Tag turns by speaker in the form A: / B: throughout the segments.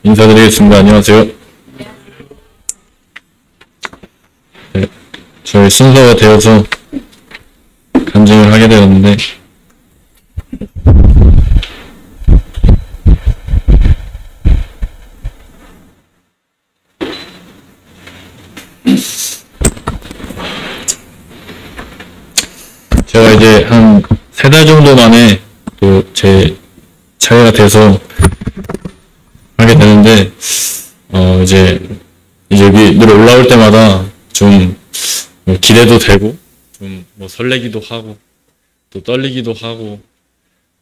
A: 인사드리겠습니다. 안녕하세요. 네, 저희 순서가 되어서 간증을 하게 되었는데, 제가 이제 한 3달 정도 만에 또 제 차례가 돼서 하게 되는데, 이제 여기 늘 올라올 때마다 좀 기대도 되고, 좀 뭐 설레기도 하고, 또 떨리기도 하고,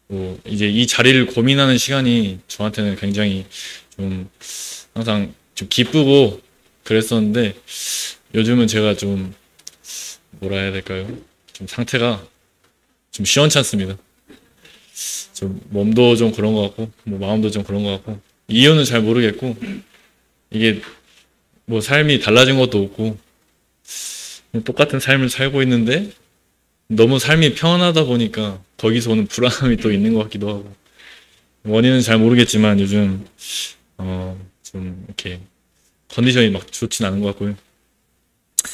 A: 또 이제 이 자리를 고민하는 시간이 저한테는 굉장히 좀 항상 좀 기쁘고 그랬었는데, 요즘은 제가 좀 뭐라 해야 될까요? 좀 상태가 좀 시원찮습니다. 좀 몸도 좀 그런 것 같고, 뭐 마음도 좀 그런 것 같고, 이유는 잘 모르겠고, 이게 뭐 삶이 달라진 것도 없고, 똑같은 삶을 살고 있는데, 너무 삶이 편하다 보니까 거기서 오는 불안함이 또 있는 것 같기도 하고, 원인은 잘 모르겠지만 요즘, 좀 이렇게 컨디션이 막 좋진 않은 것 같고요.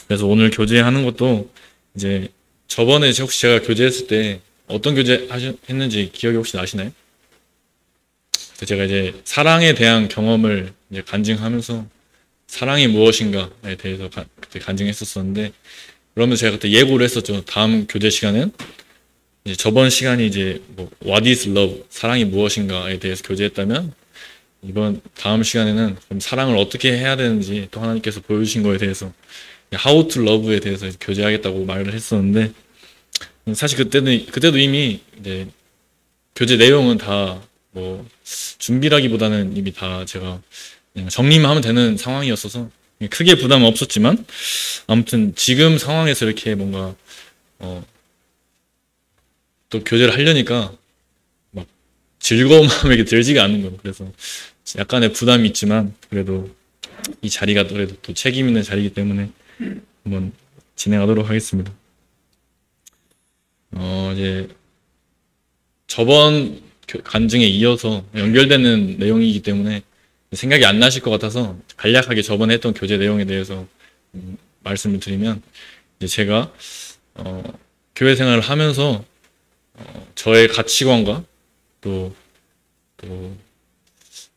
A: 그래서 오늘 교제하는 것도 이제 저번에 혹시 제가 교제했을 때 어떤 교제 했는지 기억이 혹시 나시나요? 그래서 제가 이제 사랑에 대한 경험을 이제 간증하면서 사랑이 무엇인가에 대해서 그때 간증했었었는데, 그러면서 제가 그때 예고를 했었죠. 다음 교제 시간은 이제 저번 시간이 이제 뭐 What is love? 사랑이 무엇인가에 대해서 교제했다면, 이번 다음 시간에는 그럼 사랑을 어떻게 해야 되는지 또 하나님께서 보여주신 거에 대해서 How to love에 대해서 교제하겠다고 말을 했었는데, 사실 그때도 이미 이제 교제 내용은 다 뭐 준비라기보다는 이미 다 제가 그냥 정리만 하면 되는 상황이었어서 크게 부담은 없었지만, 아무튼 지금 상황에서 이렇게 뭔가 또 교제를 하려니까 막 즐거운 마음이 들지가 않는 거예요. 그래서 약간의 부담이 있지만 그래도 이 자리가 그래도 또 책임 있는 자리이기 때문에 한번 진행하도록 하겠습니다. 이제 저번 간증에 이어서 연결되는 내용이기 때문에 생각이 안 나실 것 같아서 간략하게 저번에 했던 교제 내용에 대해서 말씀을 드리면, 이제 제가 교회 생활을 하면서 저의 가치관과 또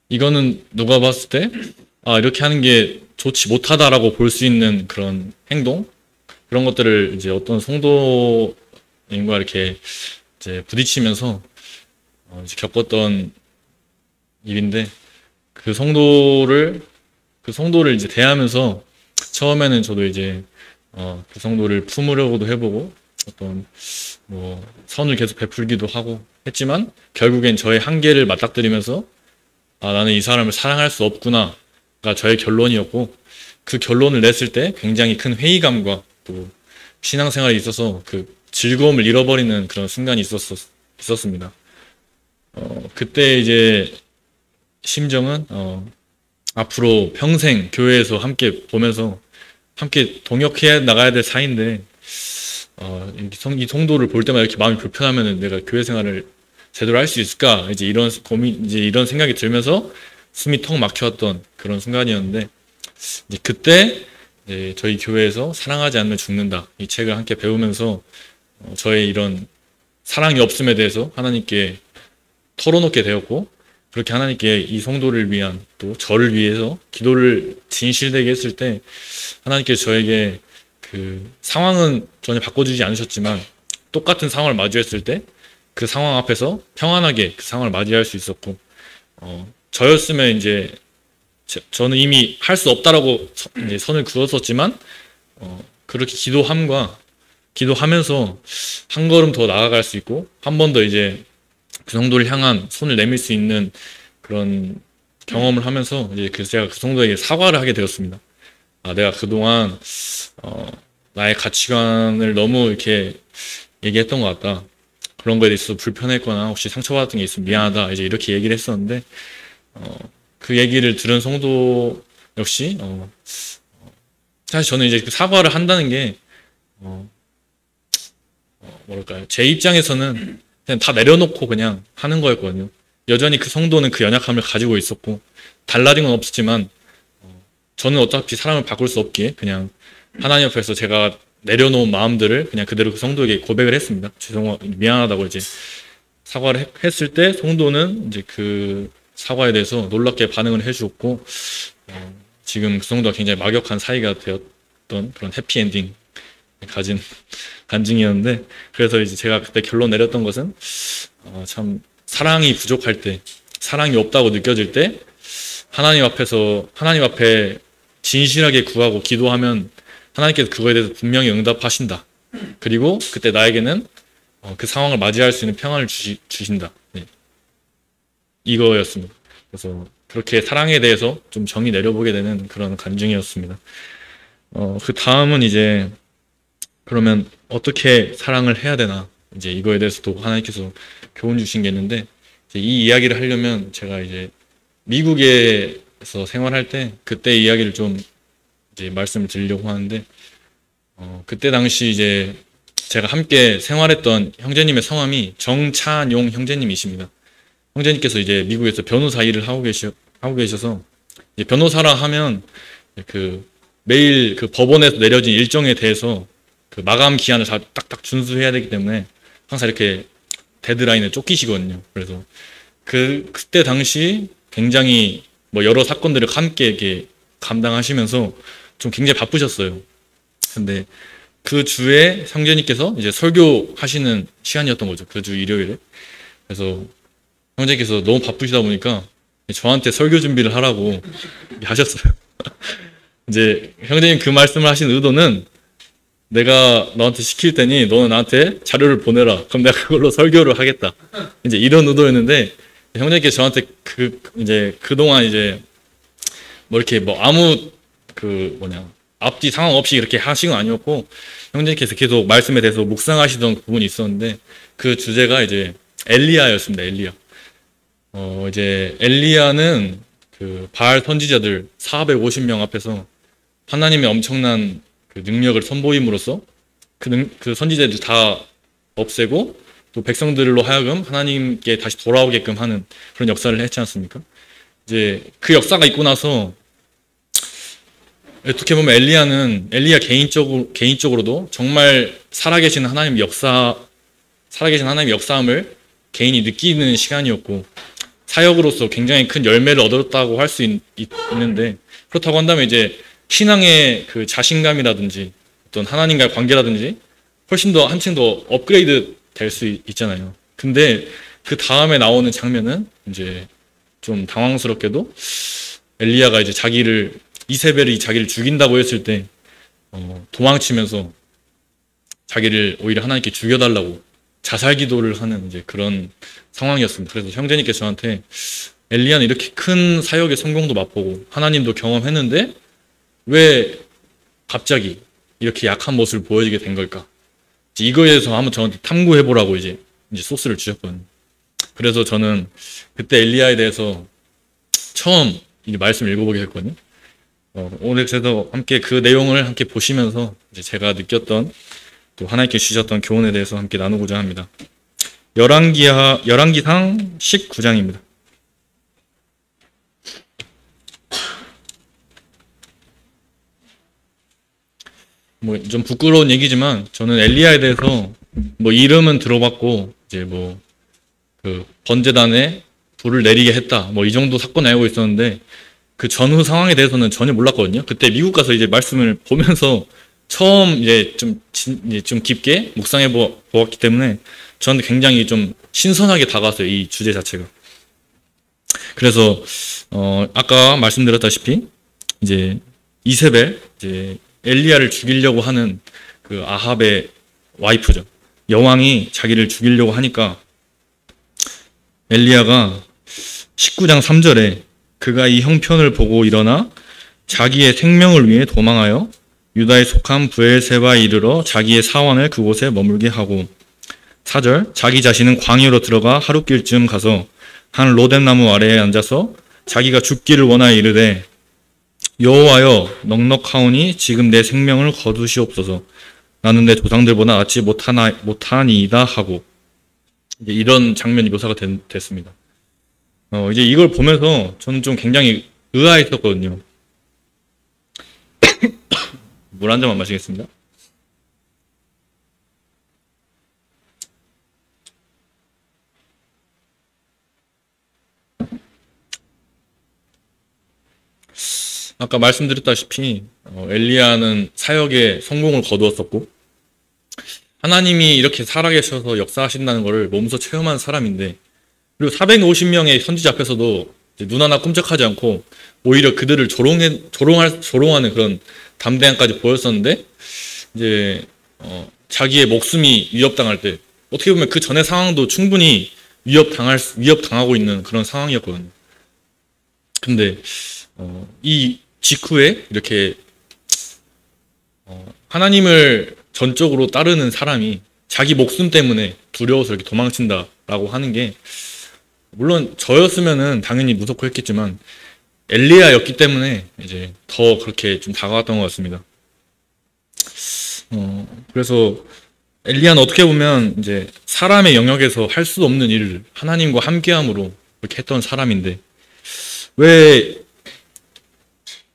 A: 이거는 누가 봤을 때 이렇게 하는 게 좋지 못하다라고 볼 수 있는 그런 행동, 그런 것들을 이제 어떤 성도님과 이렇게 이제 부딪히면서 이제 겪었던 일인데, 그 성도를 이제 대하면서 처음에는 저도 이제 그 성도를 품으려고도 해보고 어떤 뭐 선을 계속 베풀기도 하고 했지만, 결국엔 저의 한계를 맞닥뜨리면서 나는 이 사람을 사랑할 수 없구나가 저의 결론이었고, 그 결론을 냈을 때 굉장히 큰 회의감과 또 신앙생활에 있어서 그 즐거움을 잃어버리는 그런 순간이 있었습니다. 그때 이제 심정은 앞으로 평생 교회에서 함께 보면서 함께 동역해 나가야 될 사이인데, 이 성도를 볼 때마다 이렇게 마음이 불편하면은 내가 교회 생활을 제대로 할 수 있을까? 이제 이런 이런 생각이 들면서 숨이 턱 막혀왔던 그런 순간이었는데, 이제 그때 이제 저희 교회에서 사랑하지 않으면 죽는다 이 책을 함께 배우면서 저의 이런 사랑이 없음에 대해서 하나님께 털어놓게 되었고, 그렇게 하나님께 이 성도를 위한 또 저를 위해서 기도를 진실되게 했을 때, 하나님께서 저에게 그 상황은 전혀 바꿔주지 않으셨지만 똑같은 상황을 마주했을 때 그 상황 앞에서 평안하게 그 상황을 맞이할 수 있었고, 저였으면 이제 저는 이미 할 수 없다라고 이제 선을 그었었지만, 그렇게 기도하면서 한 걸음 더 나아갈 수 있고, 한 번 더 이제 그 성도를 향한 손을 내밀 수 있는 그런 경험을 하면서 이제 제가 그 성도에게 사과를 하게 되었습니다. 내가 그동안 나의 가치관을 너무 이렇게 얘기했던 것 같다. 그런 거에 대해서 불편했거나 혹시 상처받았던 게 있으면 미안하다. 이제 이렇게 얘기를 했었는데, 그 얘기를 들은 성도 역시 사실 저는 이제 그 사과를 한다는 게 뭐랄까요, 제 입장에서는 그냥 다 내려놓고 그냥 하는 거였거든요. 여전히 그 성도는 그 연약함을 가지고 있었고 달라진 건 없었지만 저는 어차피 사람을 바꿀 수 없기에 그냥 하나님 앞에서 제가 내려놓은 마음들을 그냥 그대로 그 성도에게 고백을 했습니다. 미안하다고 이제 사과를 했을 때 성도는 이제 그 사과에 대해서 놀랍게 반응을 해주었고 지금 그 성도가 굉장히 막역한 사이가 되었던 그런 해피엔딩 가진 간증이었는데, 그래서 이제 제가 그때 결론 내렸던 것은 참 사랑이 부족할 때, 사랑이 없다고 느껴질 때 하나님 앞에 진실하게 구하고 기도하면 하나님께서 그거에 대해서 분명히 응답하신다. 그리고 그때 나에게는 그 상황을 맞이할 수 있는 평안을 주신다. 네. 이거였습니다. 그래서 그렇게 사랑에 대해서 좀 정의 내려보게 되는 그런 간증이었습니다. 그 다음은 이제 그러면 어떻게 사랑을 해야 되나, 이제 이거에 대해서도 하나님께서 교훈 주신 게 있는데, 이제 이 이야기를 하려면 제가 이제 미국에서 생활할 때 그때 이야기를 좀 이제 말씀을 드리려고 하는데, 그때 당시 이제 제가 함께 생활했던 형제님의 성함이 정찬용 형제님이십니다. 형제님께서 이제 미국에서 변호사 일을 하고 계셔서 이제 변호사라 하면 그 매일 그 법원에서 내려진 일정에 대해서 그 마감 기한을 다 딱딱 준수해야 되기 때문에 항상 이렇게 데드라인에 쫓기시거든요. 그래서 그때 당시 굉장히 뭐 여러 사건들을 함께 이렇게 감당하시면서 좀 굉장히 바쁘셨어요. 근데 그 주에 형제님께서 이제 설교하시는 시간이었던 거죠. 그 주 일요일에. 그래서 형제님께서 너무 바쁘시다 보니까 저한테 설교 준비를 하라고 하셨어요. 이제 형제님 그 말씀을 하신 의도는, 내가 너한테 시킬 테니 너는 나한테 자료를 보내라. 그럼 내가 그걸로 설교를 하겠다. 이제 이런 의도였는데, 형제님께서 저한테 이제 그동안 이제 뭐 이렇게 뭐 아무 앞뒤 상황 없이 이렇게 하신 건 아니었고, 형제님께서 계속 말씀에 대해서 묵상하시던 부분이 있었는데, 그 주제가 이제 엘리야였습니다. 엘리야. 이제 엘리야는 그 바알 선지자들 450명 앞에서 하나님의 엄청난 그 능력을 선보임으로써 그 선지자들 다 없애고 또 백성들로 하여금 하나님께 다시 돌아오게끔 하는 그런 역사를 했지 않습니까? 이제 그 역사가 있고 나서 어떻게 보면 엘리야 개인적으로도 정말 살아계신 하나님의 역사함을 개인이 느끼는 시간이었고, 사역으로서 굉장히 큰 열매를 얻었다고 할 수 있는데, 그렇다고 한다면 이제 신앙의 그 자신감이라든지 어떤 하나님과의 관계라든지 훨씬 더 한층 더 업그레이드 될 수 있잖아요. 근데 그 다음에 나오는 장면은 이제 좀 당황스럽게도 엘리야가 이제 이세벨이 자기를 죽인다고 했을 때 도망치면서 자기를 오히려 하나님께 죽여달라고 자살 기도를 하는 이제 그런 상황이었습니다. 그래서 형제님께서 저한테, 엘리야는 이렇게 큰 사역의 성공도 맛보고 하나님도 경험했는데 왜 갑자기 이렇게 약한 모습을 보여지게 된 걸까? 이거에 대해서 한번 저한테 탐구해보라고 이제 소스를 주셨거든요. 그래서 저는 그때 엘리야에 대해서 처음 이제 말씀을 읽어보게 했거든요. 오늘 그래서 함께 그 내용을 함께 보시면서 이제 제가 느꼈던 또 하나님께 주셨던 교훈에 대해서 함께 나누고자 합니다. 열왕기상 19장입니다. 뭐 좀 부끄러운 얘기지만 저는 엘리야에 대해서 뭐 이름은 들어봤고, 이제 뭐 그 번제단에 불을 내리게 했다, 뭐 이 정도 사건 알고 있었는데 그 전후 상황에 대해서는 전혀 몰랐거든요. 그때 미국 가서 이제 말씀을 보면서 처음 이제 좀 깊게 묵상해 보았기 때문에 저한테 굉장히 좀 신선하게 다가왔어요, 이 주제 자체가. 그래서 아까 말씀드렸다시피 이제 이세벨, 이제 엘리야를 죽이려고 하는 그 아합의 와이프죠. 여왕이 자기를 죽이려고 하니까 엘리야가 19장 3절에 그가 이 형편을 보고 일어나 자기의 생명을 위해 도망하여 유다에 속한 브엘세바에 이르러 자기의 사원을 그곳에 머물게 하고, 4절 자기 자신은 광야로 들어가 하룻길쯤 가서 한 로뎀나무 아래에 앉아서 자기가 죽기를 원하여 이르되 여호와여 넉넉하오니 지금 내 생명을 거두시옵소서. 나는 내 조상들보다 낫지 못하니이다 하고, 이제 이런 장면이 묘사가 됐습니다. 이제 이걸 보면서 저는 좀 굉장히 의아했었거든요. 물 한 잔만 마시겠습니다. 아까 말씀드렸다시피 엘리야는 사역에 성공을 거두었었고 하나님이 이렇게 살아계셔서 역사하신다는 것을 몸소 체험한 사람인데, 그리고 450명의 선지자 앞에서도 눈 하나 끔찍하지 않고 오히려 그들을 조롱하는 그런 담대함까지 보였었는데, 이제 자기의 목숨이 위협당할 때, 어떻게 보면 그 전의 상황도 충분히 위협당하고 있는 그런 상황이었거든요. 근데 이 직후에 이렇게 하나님을 전적으로 따르는 사람이 자기 목숨 때문에 두려워서 이렇게 도망친다라고 하는 게, 물론 저였으면은 당연히 무섭고 했겠지만 엘리야였기 때문에 이제 더 그렇게 좀 다가왔던 것 같습니다. 그래서 엘리야는 어떻게 보면 이제 사람의 영역에서 할 수 없는 일을 하나님과 함께함으로 그렇게 했던 사람인데, 왜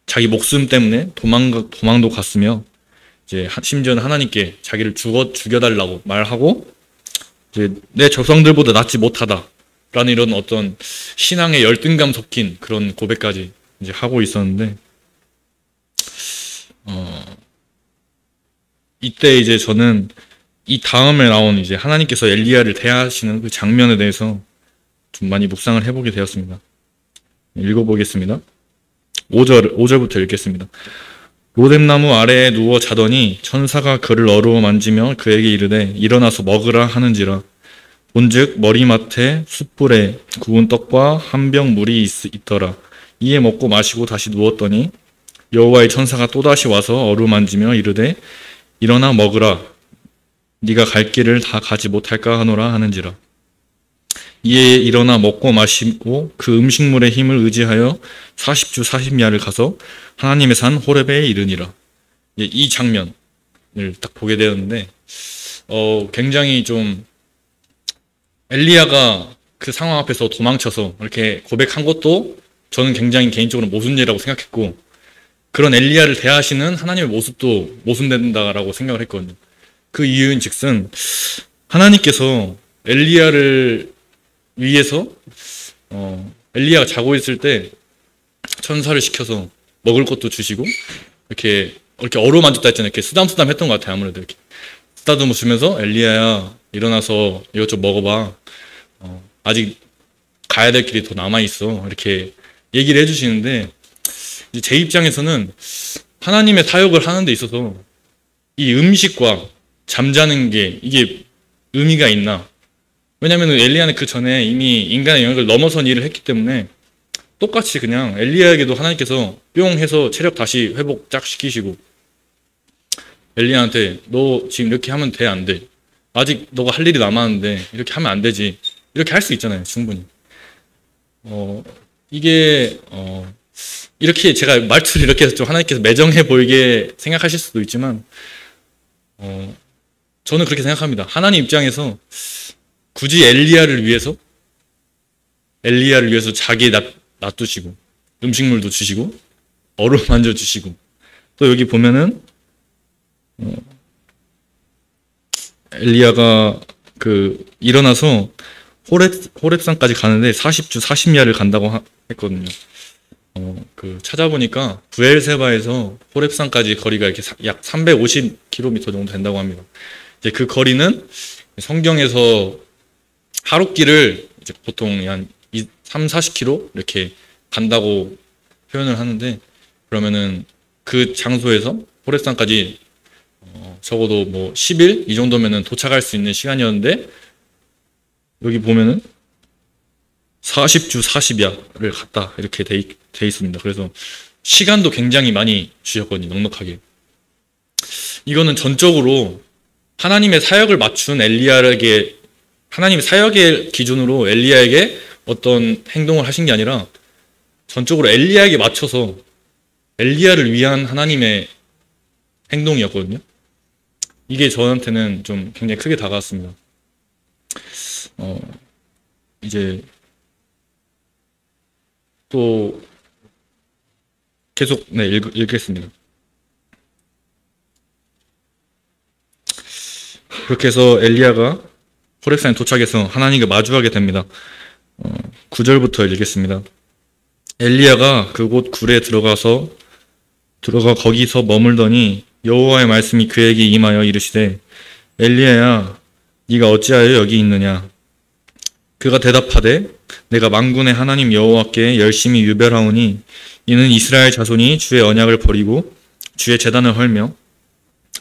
A: 자기 목숨 때문에 도망도 갔으며, 이제 심지어는 하나님께 자기를 죽여달라고 말하고, 이제 내 조상들보다 낫지 못하다라는 이런 어떤 신앙의 열등감 섞인 그런 고백까지 이제 하고 있었는데, 이때 이제 저는 이 다음에 나온 이제 하나님께서 엘리야를 대하시는 그 장면에 대해서 좀 많이 묵상을 해보게 되었습니다. 읽어보겠습니다. 5절부터 읽겠습니다. 로뎀나무 아래에 누워 자더니 천사가 그를 어루만지며 그에게 이르되 일어나서 먹으라 하는지라. 본즉 머리맡에 숯불에 구운 떡과 한 병 물이 있더라. 이에 먹고 마시고 다시 누웠더니 여호와의 천사가 또다시 와서 어루만지며 이르되 일어나 먹으라. 네가 갈 길을 다 가지 못할까 하노라 하는지라. 이에 일어나 먹고 마시고 그 음식물의 힘을 의지하여 40주 40야를 가서 하나님의 산 호렙에 이르니라. 이 장면을 딱 보게 되었는데, 굉장히 좀 엘리야가 그 상황 앞에서 도망쳐서 이렇게 고백한 것도 저는 굉장히 개인적으로 모순죄라고 생각했고, 그런 엘리야를 대하시는 하나님의 모습도 모순된다라고 생각을 했거든요. 그 이유인 즉슨 하나님께서 엘리야를 위해서 엘리야가 자고 있을 때 천사를 시켜서 먹을 것도 주시고, 이렇게 어루만졌다 했잖아요. 이렇게 쓰담쓰담 했던 것 같아요. 아무래도 이렇게 쓰다듬어 주면서 엘리야야 일어나서 이것 좀 먹어봐. 아직 가야 될 길이 더 남아 있어. 이렇게 얘기를 해주시는데, 제 입장에서는 하나님의 사역을 하는 데 있어서 이 음식과 잠자는 게 이게 의미가 있나? 왜냐면 엘리야는 그 전에 이미 인간의 영역을 넘어선 일을 했기 때문에 똑같이 그냥 엘리야에게도 하나님께서 뿅 해서 체력 다시 회복 쫙 시키시고, 엘리야한테 너 지금 이렇게 하면 돼, 안 돼? 아직 너가 할 일이 남았는데 이렇게 하면 안 되지. 이렇게 할 수 있잖아요, 충분히. 이게 이렇게 제가 말투를 이렇게 해서 좀 하나님께서 매정해 보이게 생각하실 수도 있지만, 저는 그렇게 생각합니다. 하나님 입장에서 굳이 엘리야를 위해서 자기 놔두시고 음식물도 주시고 어루만져 주시고, 또 여기 보면은 엘리야가 일어나서 호렙산까지 가는데 40주 40야를 간다고 했거든요. 찾아보니까 부엘세바에서 호렙산까지 거리가 이렇게 약 350km 정도 된다고 합니다. 이제 그 거리는 성경에서 하루길을 이제 보통 한 3, 40km 이렇게 간다고 표현을 하는데, 그러면은 그 장소에서 호렙산까지 적어도 뭐 10일 이 정도면은 도착할 수 있는 시간이었는데, 여기 보면은 40주 40야를 갔다 이렇게 돼 있습니다. 그래서 시간도 굉장히 많이 주셨거든요. 넉넉하게. 이거는 전적으로 하나님의 사역을 맞춘 엘리야에게, 하나님의 사역의 기준으로 엘리야에게 어떤 행동을 하신 게 아니라 전적으로 엘리야에게 맞춰서 엘리야를 위한 하나님의 행동이었거든요. 이게 저한테는 좀 굉장히 크게 다가왔습니다. 이제 또 계속 읽겠습니다. 그렇게 해서 엘리야가 호렙산에 도착해서 하나님과 마주하게 됩니다. 9절부터 읽겠습니다. 엘리야가 그곳 굴에 들어가 거기서 머물더니 여호와의 말씀이 그에게 임하여 이르시되 엘리야야 네가 어찌하여 여기 있느냐. 그가 대답하되 내가 만군의 하나님 여호와께 열심히 유별하오니 이는 이스라엘 자손이 주의 언약을 버리고 주의 제단을 헐며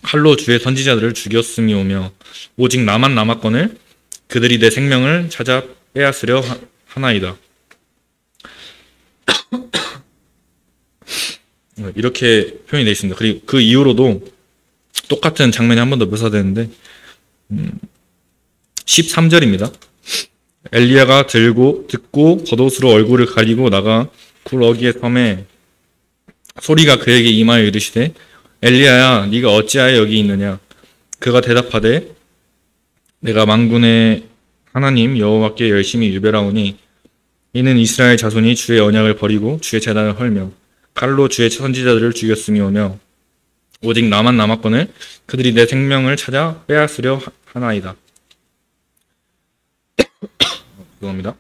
A: 칼로 주의 선지자들을 죽였음이오며 오직 나만 남았거늘 그들이 내 생명을 찾아 빼앗으려 하나이다. 이렇게 표현이 되어 있습니다. 그리고 그 이후로도 똑같은 장면이 한 번 더 묘사되는데 13절입니다. 엘리야가 듣고 겉옷으로 얼굴을 가리고 나가 굴어기의 섬에 소리가 그에게 임하여 이르시되 엘리야야 네가 어찌하여 여기 있느냐. 그가 대답하되 내가 만군의 하나님 여호와께 열심히 유별하오니 이는 이스라엘 자손이 주의 언약을 버리고 주의 제단을 헐며 칼로 주의 선지자들을 죽였음이오며 오직 나만 남았거늘 그들이 내 생명을 찾아 빼앗으려 하나이다. 죄송합니다.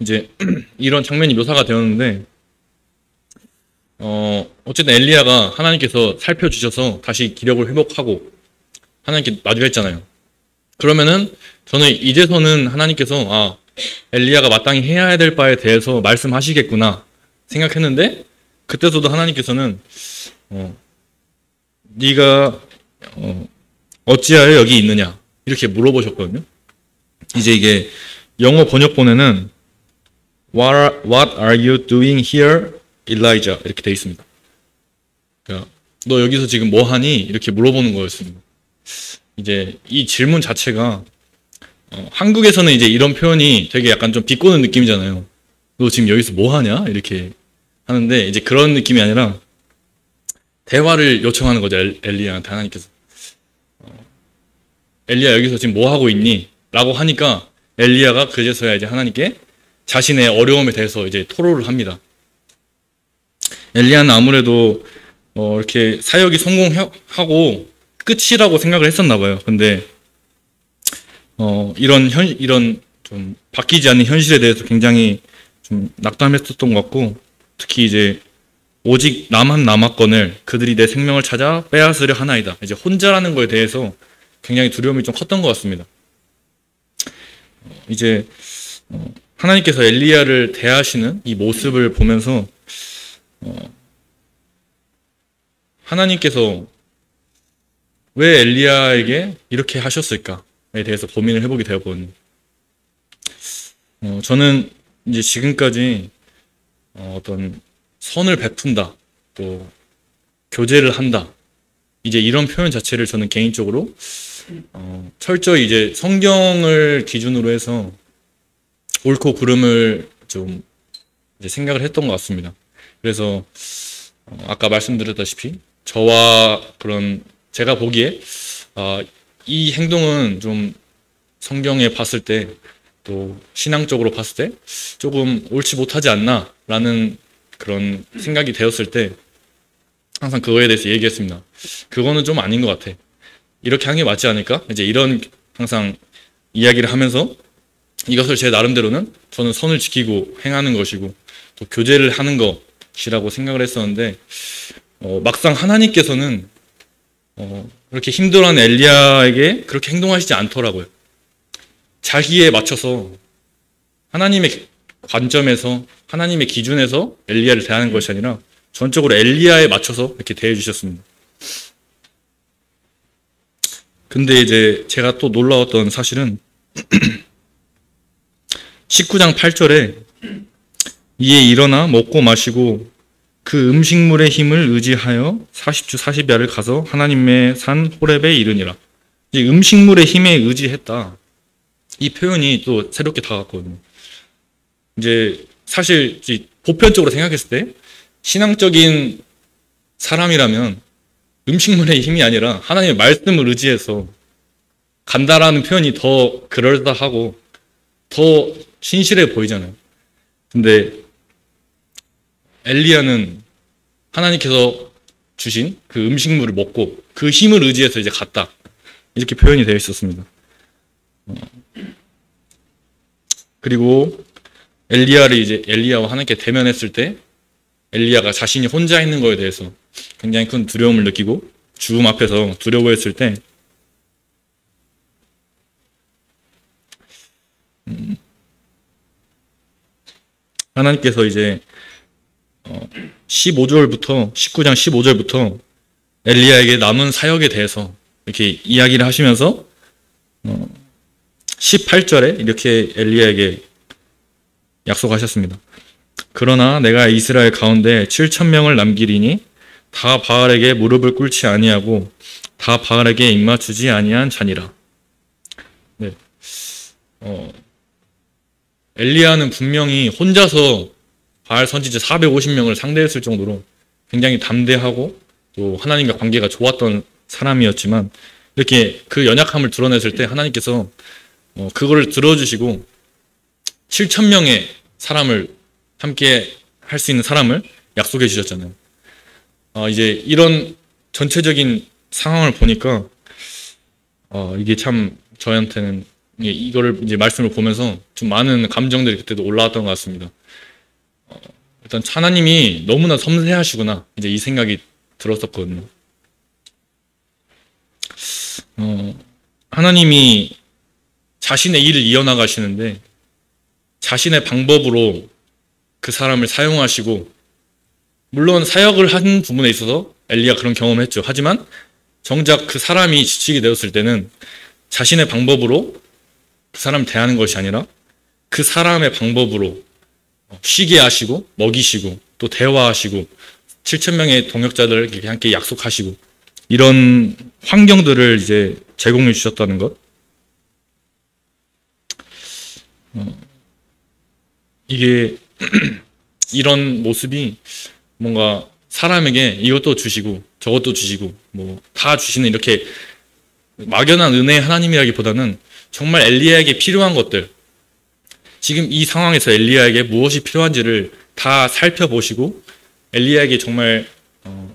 A: 이제 이런 장면이 묘사가 되었는데 어쨌든 엘리야가 하나님께서 살펴주셔서 다시 기력을 회복하고 하나님께 마주했잖아요. 그러면은 저는 이제서는 하나님께서 엘리야가 마땅히 해야 될 바에 대해서 말씀하시겠구나 생각했는데 그때서도 하나님께서는 네가 어찌하여 여기 있느냐 이렇게 물어보셨거든요. 이제 이게 영어 번역본에는 What are you doing here, Elijah? 이렇게 되어 있습니다. 그러니까 너 여기서 지금 뭐 하니? 이렇게 물어보는 거였습니다. 이제 이 질문 자체가 한국에서는 이제 이런 표현이 되게 약간 좀 비꼬는 느낌이잖아요. 너 지금 여기서 뭐 하냐? 이렇게 하는데 이제 그런 느낌이 아니라 대화를 요청하는 거죠. 엘리야한테 하나님께서. 엘리야 여기서 지금 뭐 하고 있니? 라고 하니까 엘리야가 그제서야 이제 하나님께 자신의 어려움에 대해서 이제 토로를 합니다. 엘리야는 아무래도 이렇게 사역이 성공하고 끝이라고 생각을 했었나 봐요. 근데 이런 좀 바뀌지 않는 현실에 대해서 굉장히 좀 낙담했었던 것 같고 특히 이제 오직 나만 남았거늘 그들이 내 생명을 찾아 빼앗으려 하나이다. 이제 혼자라는 거에 대해서 굉장히 두려움이 좀 컸던 것 같습니다. 이제 하나님께서 엘리야를 대하시는 이 모습을 보면서 하나님께서 왜 엘리야에게 이렇게 하셨을까에 대해서 고민을 해보게 되었거든요. 저는 이제 지금까지 어떤 선을 베푼다, 또 교제를 한다, 이제 이런 표현 자체를 저는 개인적으로 철저히 이제 성경을 기준으로 해서 옳고 그름을 좀 이제 생각을 했던 것 같습니다. 그래서 아까 말씀드렸다시피 저와 그런 제가 보기에 이 행동은 좀 성경에 봤을 때 또 신앙적으로 봤을 때 조금 옳지 못하지 않나 라는 그런 생각이 되었을 때 항상 그거에 대해서 얘기했습니다. 그거는 좀 아닌 것 같아. 이렇게 하는 게 맞지 않을까? 이제 이런 항상 이야기를 하면서 이것을 제 나름대로는 저는 선을 지키고 행하는 것이고 또 교제를 하는 것이라고 생각을 했었는데 막상 하나님께서는 그렇게 힘들어하는 엘리야에게 그렇게 행동하시지 않더라고요. 자기에 맞춰서 하나님의 관점에서 하나님의 기준에서 엘리야를 대하는 것이 아니라 전적으로 엘리야에 맞춰서 이렇게 대해 주셨습니다. 근데 이제 제가 또 놀라웠던 사실은 19장 8절에 이에 일어나 먹고 마시고 그 음식물의 힘을 의지하여 40주 40야를 가서 하나님의 산 호렙에 이르니라. 이제 음식물의 힘에 의지했다. 이 표현이 또 새롭게 다가왔거든요. 이제 사실 보편적으로 생각했을 때 신앙적인 사람이라면 음식물의 힘이 아니라 하나님의 말씀을 의지해서 간다라는 표현이 더 그럴듯하고 더 신실해 보이잖아요. 근데 엘리야는 하나님께서 주신 그 음식물을 먹고 그 힘을 의지해서 이제 갔다. 이렇게 표현이 되어 있었습니다. 그리고 엘리야와 하나님께 대면했을 때 엘리야가 자신이 혼자 있는 거에 대해서 굉장히 큰 두려움을 느끼고 죽음 앞에서 두려워했을 때 하나님께서 이제 19장 15절부터 엘리야에게 남은 사역에 대해서 이렇게 이야기를 하시면서 18절에 이렇게 엘리야에게 약속하셨습니다. 그러나 내가 이스라엘 가운데 7,000명을 남기리니 다 바알에게 무릎을 꿇지 아니하고 다 바알에게 입맞추지 아니한 자니라. 네. 엘리야는 분명히 혼자서 바알 선지자 450명을 상대했을 정도로 굉장히 담대하고 또 하나님과 관계가 좋았던 사람이었지만 이렇게 그 연약함을 드러냈을 때 하나님께서 그거를 들어주시고 7,000명의 사람을 함께 할 수 있는 사람을 약속해 주셨잖아요. 이제 이런 전체적인 상황을 보니까 이게 참 저한테는 이거를 이제 말씀을 보면서 좀 많은 감정들이 그때도 올라왔던 것 같습니다. 일단 하나님이 너무나 섬세하시구나 이제 이 생각이 들었었거든요. 하나님이 자신의 일을 이어나가시는데 자신의 방법으로 그 사람을 사용하시고 물론 사역을 한 부분에 있어서 엘리야 그런 경험을 했죠. 하지만 정작 그 사람이 지치게 되었을 때는 자신의 방법으로 그 사람을 대하는 것이 아니라 그 사람의 방법으로 쉬게 하시고 먹이시고 또 대화하시고 7,000명의 동역자들을 함께 약속하시고 이런 환경들을 이제 제공해 주셨다는 것. 이게 이런 모습이 뭔가 사람에게 이것도 주시고 저것도 주시고 뭐 다 주시는 이렇게 막연한 은혜의 하나님이라기보다는 정말 엘리야에게 필요한 것들, 지금 이 상황에서 엘리야에게 무엇이 필요한지를 다 살펴보시고 엘리야에게 정말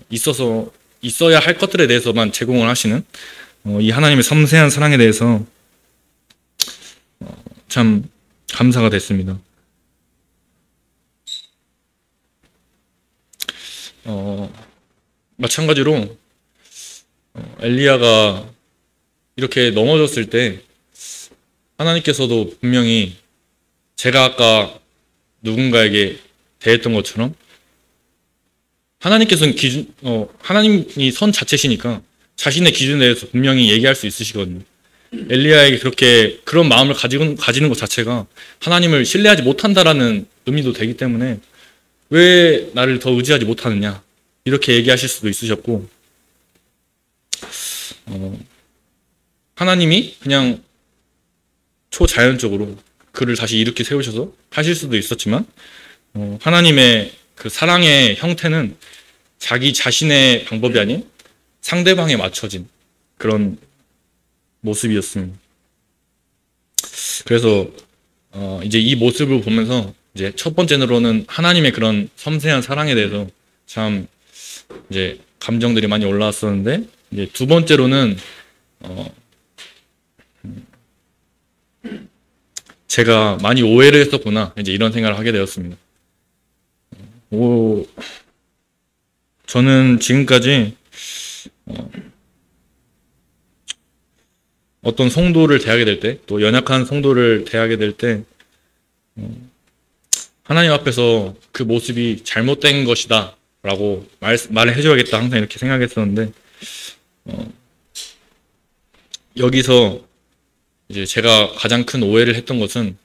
A: 있어야 할 것들에 대해서만 제공을 하시는 이 하나님의 섬세한 사랑에 대해서 참 감사가 됐습니다. 마찬가지로 엘리야가 이렇게 넘어졌을 때 하나님께서도 분명히 제가 아까 누군가에게 대했던 것처럼 하나님께서는 하나님이 선 자체시니까 자신의 기준에 대해서 분명히 얘기할 수 있으시거든요. 엘리야에게 그런 마음을 가지는 것 자체가 하나님을 신뢰하지 못한다라는 의미도 되기 때문에 왜 나를 더 의지하지 못하느냐 이렇게 얘기하실 수도 있으셨고 하나님이 그냥 초자연적으로 그를 다시 일으켜 세우셔서 하실 수도 있었지만 하나님의 그 사랑의 형태는 자기 자신의 방법이 아닌 상대방에 맞춰진 그런 모습이었습니다. 그래서 이제 이 모습을 보면서 이제 첫 번째로는 하나님의 그런 섬세한 사랑에 대해서 참 이제 감정들이 많이 올라왔었는데 이제 두 번째로는 제가 많이 오해를 했었구나 이제 이런 생각을 하게 되었습니다. 저는 지금까지 어떤 성도를 대하게 될 때, 또 연약한 성도를 대하게 될 때, 하나님 앞에서 그 모습이 잘못된 것이다 라고 말을 해줘야겠다 항상 이렇게 생각했었는데 여기서 이제 제가 가장 큰 오해를 했던 것은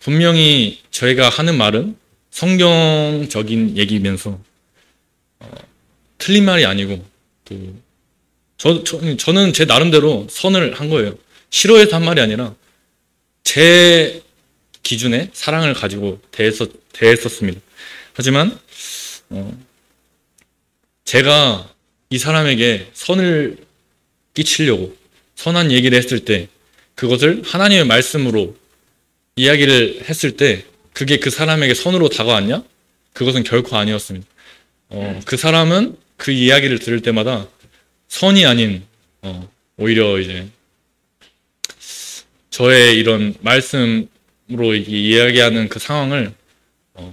A: 분명히 저희가 하는 말은 성경적인 얘기면서 틀린 말이 아니고 또 저는 제 나름대로 선을 한 거예요. 싫어해서 한 말이 아니라 제 기준에 사랑을 가지고 대했었습니다. 하지만 제가 이 사람에게 선을 끼치려고 선한 얘기를 했을 때 그것을 하나님의 말씀으로 이야기를 했을 때 그게 그 사람에게 선으로 다가왔냐? 그것은 결코 아니었습니다. 그 사람은 그 이야기를 들을 때마다 선이 아닌 오히려 이제 저의 이런 말씀으로 이야기하는 그 상황을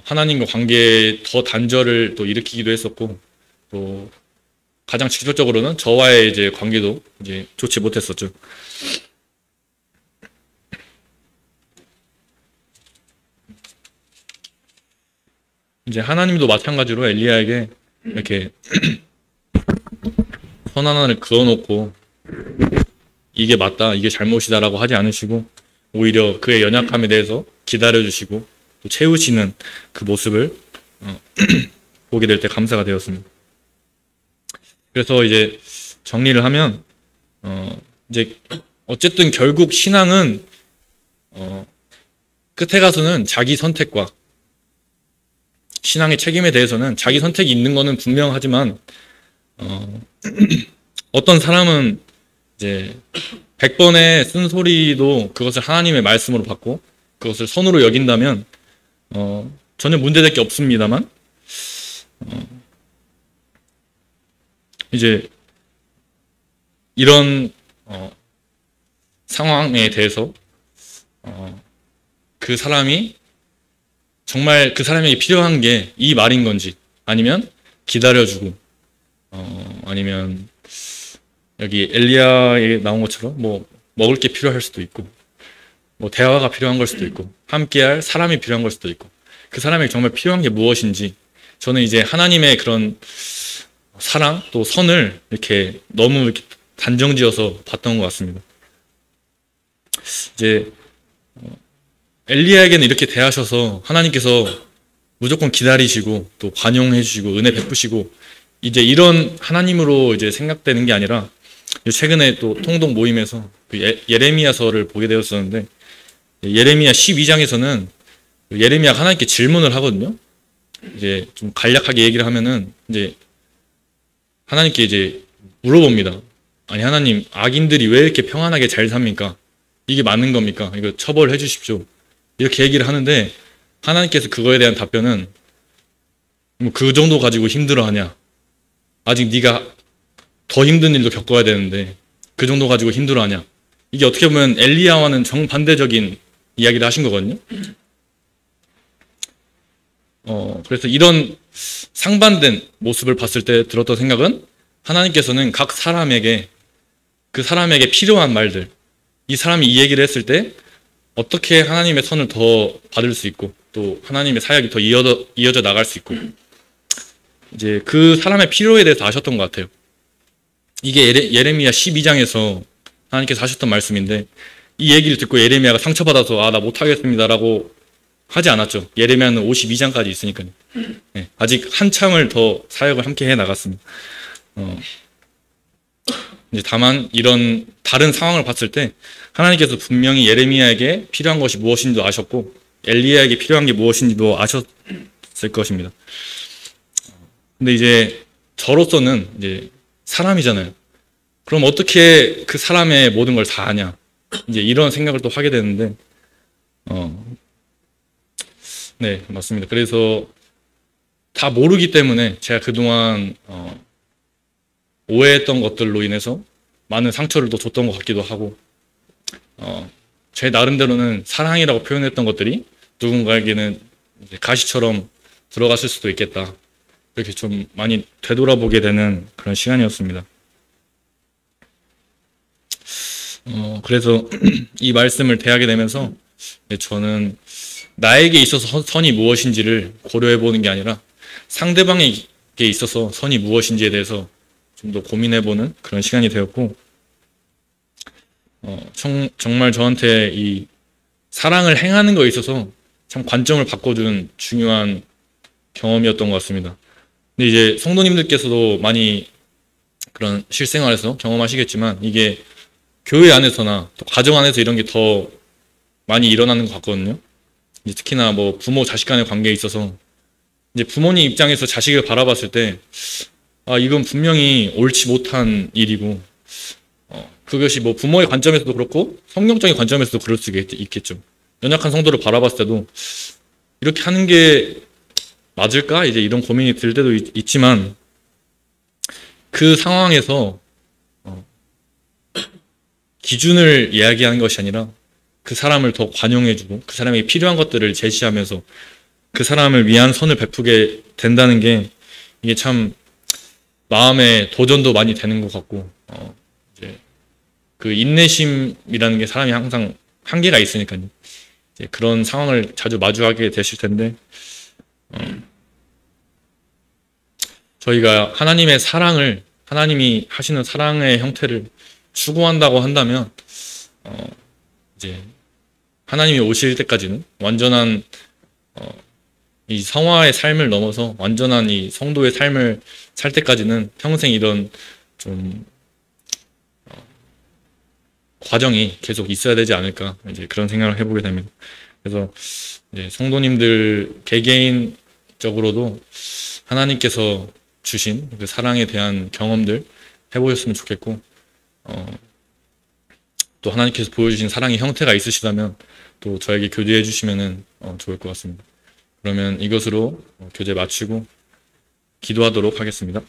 A: 하나님과 관계에 더 단절을 또 일으키기도 했었고, 또 가장 직접적으로는 저와의 이제 관계도 이제 좋지 못했었죠. 이제 하나님도 마찬가지로 엘리야에게 이렇게 선 하나를 그어놓고 이게 맞다, 이게 잘못이다라고 하지 않으시고 오히려 그의 연약함에 대해서 기다려주시고 또 채우시는 그 모습을 보게 될 때 감사가 되었습니다. 그래서 이제 정리를 하면 이제 어쨌든 결국 신앙은 끝에 가서는 자기 선택과 신앙의 책임에 대해서는 자기 선택이 있는 거는 분명하지만 어떤 사람은 이제 100번의 쓴소리도 그것을 하나님의 말씀으로 받고 그것을 선으로 여긴다면 전혀 문제될 게 없습니다만 이제 이런 상황에 대해서 그 사람이 정말 그 사람에게 필요한 게 이 말인 건지 아니면 기다려주고 아니면 여기 엘리야에 나온 것처럼 뭐 먹을 게 필요할 수도 있고 뭐 대화가 필요한 걸 수도 있고 함께할 사람이 필요한 걸 수도 있고 그 사람에게 정말 필요한 게 무엇인지 저는 이제 하나님의 그런 사랑 또 선을 이렇게 너무 이렇게 단정지어서 봤던 것 같습니다. 이제 엘리야에게는 이렇게 대하셔서 하나님께서 무조건 기다리시고 또 관용해 주시고 은혜 베푸시고 이제 이런 하나님으로 이제 생각되는 게 아니라 최근에 또 통독 모임에서 그 예레미야서를 보게 되었었는데 예레미야 12장에서는 예레미야가 하나님께 질문을 하거든요. 이제 좀 간략하게 얘기를 하면은 이제 하나님께 이제 물어봅니다. 아니 하나님, 악인들이 왜 이렇게 평안하게 잘 삽니까? 이게 맞는 겁니까? 이거 처벌해 주십시오. 이렇게 얘기를 하는데 하나님께서 그거에 대한 답변은 뭐 그 정도 가지고 힘들어하냐? 아직 네가 더 힘든 일도 겪어야 되는데 그 정도 가지고 힘들어하냐? 이게 어떻게 보면 엘리야와는 정반대적인 이야기를 하신 거거든요. 그래서 이런 상반된 모습을 봤을 때 들었던 생각은 하나님께서는 각 사람에게 그 사람에게 필요한 말들, 이 사람이 이 얘기를 했을 때 어떻게 하나님의 선을 더 받을 수 있고 또 하나님의 사역이 더 이어져 나갈 수 있고 이제 그 사람의 필요에 대해서 아셨던 것 같아요. 이게 예레미야 12장에서 하나님께서 하셨던 말씀인데 이 얘기를 듣고 예레미야가 상처받아서 나 못하겠습니다라고 하지 않았죠. 예레미야는 52장까지 있으니까요. 네, 아직 한참을 더 사역을 함께 해 나갔습니다. 이제 다만 이런 다른 상황을 봤을 때 하나님께서 분명히 예레미야에게 필요한 것이 무엇인지도 아셨고 엘리야에게 필요한 게 무엇인지도 아셨을 것입니다. 근데 이제 저로서는 이제 사람이잖아요. 그럼 어떻게 그 사람의 모든 걸 다 아냐? 이제 이런 생각을 또 하게 되는데, 네, 맞습니다. 그래서 다 모르기 때문에 제가 그동안 오해했던 것들로 인해서 많은 상처를 또 줬던 것 같기도 하고, 제 나름대로는 사랑이라고 표현했던 것들이 누군가에게는 이제 가시처럼 들어갔을 수도 있겠다. 이렇게 좀 많이 되돌아보게 되는 그런 시간이었습니다. 그래서 이 말씀을 대하게 되면서 저는 나에게 있어서 선이 무엇인지를 고려해 보는 게 아니라 상대방에게 있어서 선이 무엇인지에 대해서 좀 더 고민해 보는 그런 시간이 되었고, 정말 저한테 이 사랑을 행하는 거에 있어서 참 관점을 바꿔준 중요한 경험이었던 것 같습니다. 근데 이제 성도님들께서도 많이 그런 실생활에서 경험하시겠지만 이게 교회 안에서나 또 가정 안에서 이런 게 더 많이 일어나는 것 같거든요. 이제 특히나 뭐 부모 자식 간의 관계에 있어서 이제 부모님 입장에서 자식을 바라봤을 때 이건 분명히 옳지 못한 일이고 그것이 뭐 부모의 관점에서도 그렇고 성경적인 관점에서도 그럴 수 있겠죠. 연약한 성도를 바라봤을 때도 이렇게 하는 게 맞을까? 이제 이런 고민이 들 때도 있지만 그 상황에서 기준을 이야기하는 것이 아니라 그 사람을 더 관용해주고 그 사람에게 필요한 것들을 제시하면서 그 사람을 위한 선을 베푸게 된다는 게 이게 참 마음의 도전도 많이 되는 것 같고 이제 그 인내심이라는 게 사람이 항상 한계가 있으니까요. 이제 그런 상황을 자주 마주하게 되실 텐데 저희가 하나님의 사랑을 하나님이 하시는 사랑의 형태를 추구한다고 한다면 이제 하나님이 오실 때까지는 완전한 이 성화의 삶을 넘어서 완전한 이 성도의 삶을 살 때까지는 평생 이런 좀 과정이 계속 있어야 되지 않을까 이제 그런 생각을 해보게 됩니다. 그래서 이제 성도님들 개개인적으로도 하나님께서 주신 그 사랑에 대한 경험들 해보셨으면 좋겠고 또 하나님께서 보여주신 사랑의 형태가 있으시다면 또 저에게 교제해 주시면은 좋을 것 같습니다. 그러면 이것으로 교제 마치고 기도하도록 하겠습니다.